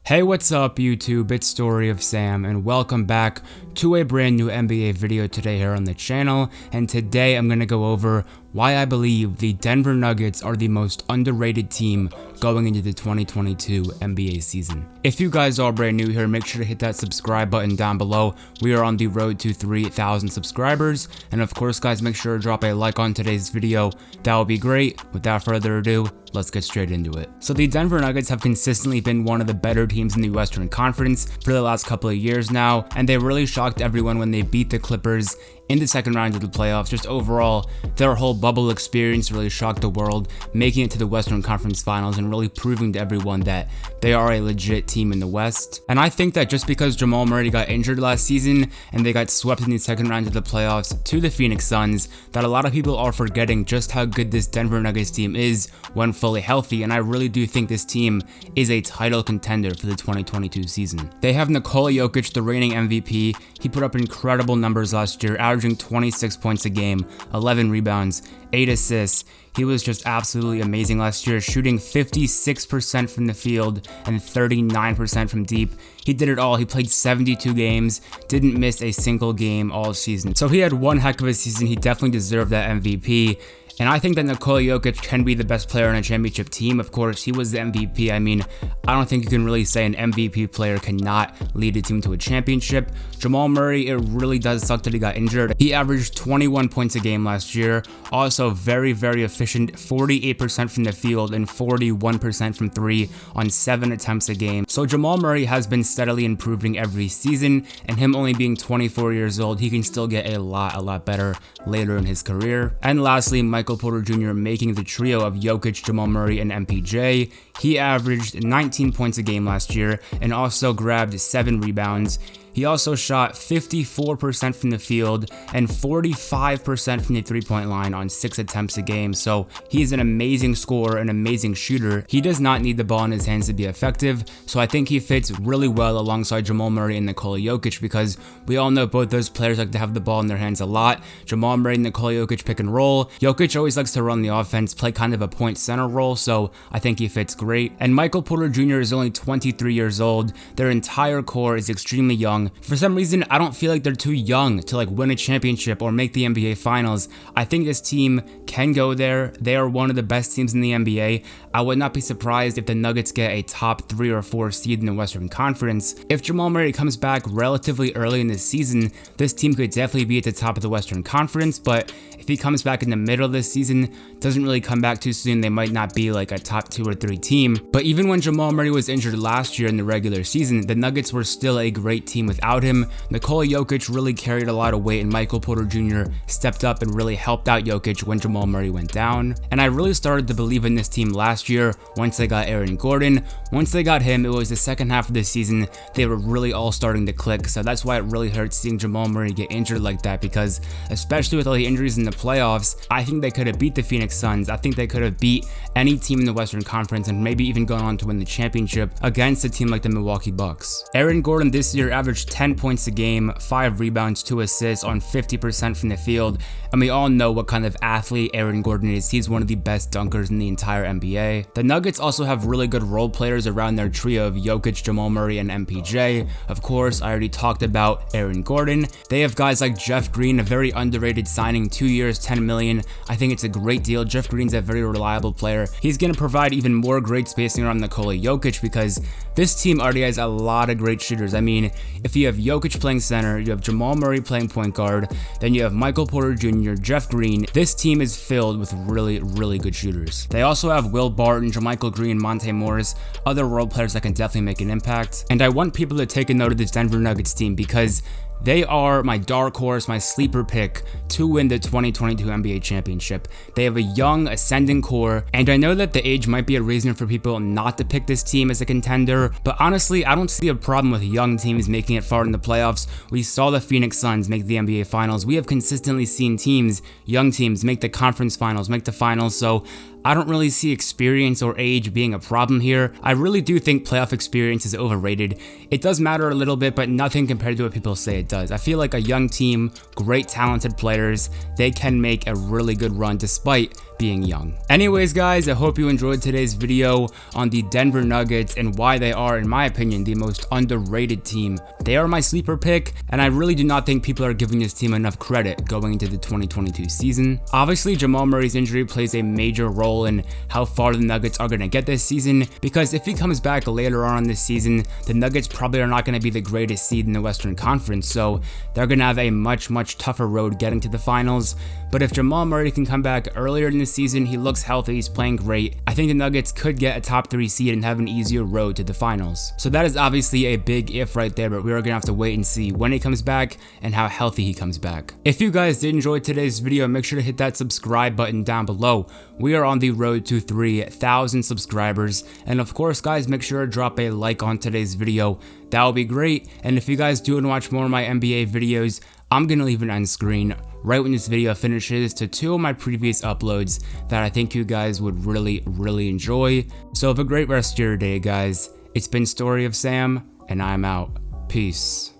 Hey, what's up YouTube? It's Story of Sam and welcome back to a brand new NBA video today here on the channel. And today I'm going to go over why I believe the Denver Nuggets are the most underrated team going into the 2022 NBA season. If you guys are brand new here, make sure to hit that subscribe button down below. We are on the road to 3,000 subscribers. And of course guys, make sure to drop a like on today's video. That would be great. Without further ado, let's get straight into it. So the Denver Nuggets have consistently been one of the better teams in the Western Conference for the last couple of years now, and they really shocked everyone when they beat the Clippers in the second round of the playoffs. Just overall, their whole bubble experience really shocked the world, making it to the Western Conference Finals and really proving to everyone that they are a legit team in the West. And I think that just because Jamal Murray got injured last season and they got swept in the second round of the playoffs to the Phoenix Suns, that a lot of people are forgetting just how good this Denver Nuggets team is when fully healthy, and I really do think this team is a title contender for the 2022 season. They have Nikola Jokic, the reigning MVP. He put up incredible numbers last year, averaging 26 points a game, 11 rebounds, 8 assists. He was just absolutely amazing last year, shooting 56% from the field and 39% from deep. He did it all. He played 72 games, didn't miss a single game all season. So he had one heck of a season. He definitely deserved that MVP. And I think that Nikola Jokic can be the best player on a championship team. Of course, he was the MVP. I mean, I don't think you can really say an MVP player cannot lead a team to a championship. Jamal Murray, it really does suck that he got injured. He averaged 21 points a game last year. Also very, very efficient, 48% from the field and 41% from three on 7 attempts a game. So Jamal Murray has been steadily improving every season, and him only being 24 years old, he can still get a lot better later in his career. And lastly, Michael Porter Jr. making the trio of Jokic, Jamal Murray, and MPJ. He averaged 19 points a game last year and also grabbed 7 rebounds. He also shot 54% from the field and 45% from the three-point line on 6 attempts a game. So he's an amazing scorer, an amazing shooter. He does not need the ball in his hands to be effective. So I think he fits really well alongside Jamal Murray and Nikola Jokic, because we all know both those players like to have the ball in their hands a lot. Jamal Murray and Nikola Jokic pick and roll. Jokic always likes to run the offense, play kind of a point center role. So I think he fits great. And Michael Porter Jr. is only 23 years old. Their entire core is extremely young. For some reason, I don't feel like they're too young to win a championship or make the NBA Finals. I think this team can go there. They are one of the best teams in the NBA. I would not be surprised if the Nuggets get a top 3 or 4 seed in the Western Conference. If Jamal Murray comes back relatively early in this season, this team could definitely be at the top of the Western Conference, but if he comes back in the middle of this season, doesn't really come back too soon, they might not be like a top 2 or 3 team. But even when Jamal Murray was injured last year in the regular season, the Nuggets were still a great team without him. Nikola Jokic really carried a lot of weight, and Michael Porter Jr. stepped up and really helped out Jokic when Jamal Murray went down. And I really started to believe in this team last year once they got Aaron Gordon. Once they got him, it was the second half of the season, they were really all starting to click. So that's why it really hurts seeing Jamal Murray get injured like that, because especially with all the injuries in the playoffs, I think they could have beat the Phoenix Suns. I think they could have beat any team in the Western Conference and maybe even gone on to win the championship against a team like the Milwaukee Bucks. Aaron Gordon this year averaged 10 points a game, 5 rebounds, 2 assists on 50% from the field, and we all know what kind of athlete Aaron Gordon is. He's one of the best dunkers in the entire NBA. The Nuggets also have really good role players around their trio of Jokic, Jamal Murray, and MPJ. Of course, I already talked about Aaron Gordon. They have guys like Jeff Green, a very underrated signing, 2 years, $10 million. I think it's a great deal. Jeff Green's a very reliable player. He's going to provide even more great spacing around Nikola Jokic, because this team already has a lot of great shooters. I mean, if you have Jokic playing center, you have Jamal Murray playing point guard, then you have Michael Porter Jr., Jeff Green. This team is filled with really good shooters. They also have Will Barton, JaMychal Green, Monte Morris, other role players that can definitely make an impact. And I want people to take a note of this Denver Nuggets team, because they are my dark horse, my sleeper pick to win the 2022 NBA championship. They have a young, ascending core, and I know that the age might be a reason for people not to pick this team as a contender, but honestly, I don't see a problem with young teams making it far in the playoffs. We saw the Phoenix Suns make the NBA Finals. We have consistently seen teams, young teams, make the conference finals, make the finals, so I don't really see experience or age being a problem here. I really do think playoff experience is overrated. It does matter a little bit, but nothing compared to what people say it does. I feel like a young team, great talented players, they can make a really good run despite being young. Anyways guys, I hope you enjoyed today's video on the Denver Nuggets and why they are, in my opinion, the most underrated team. They are my sleeper pick, and I really do not think people are giving this team enough credit going into the 2022 season. Obviously, Jamal Murray's injury plays a major role in how far the Nuggets are going to get this season, because if he comes back later on this season, the Nuggets probably are not going to be the greatest seed in the Western Conference, so they're going to have a much tougher road getting to the finals. But if Jamal Murray can come back earlier in the season, he looks healthy, he's playing great, I think the Nuggets could get a top 3 seed and have an easier road to the finals. So that is obviously a big if right there, but we are going to have to wait and see when he comes back and how healthy he comes back. If you guys did enjoy today's video, make sure to hit that subscribe button down below. We are on the road to 3,000 subscribers, and of course guys, make sure to drop a like on today's video. That would be great. And if you guys do want to watch more of my NBA videos, I'm going to leave an end screen right when this video finishes to 2 of my previous uploads that I think you guys would really enjoy. So have a great rest of your day guys. It's been Story of Sam, and I'm out. Peace.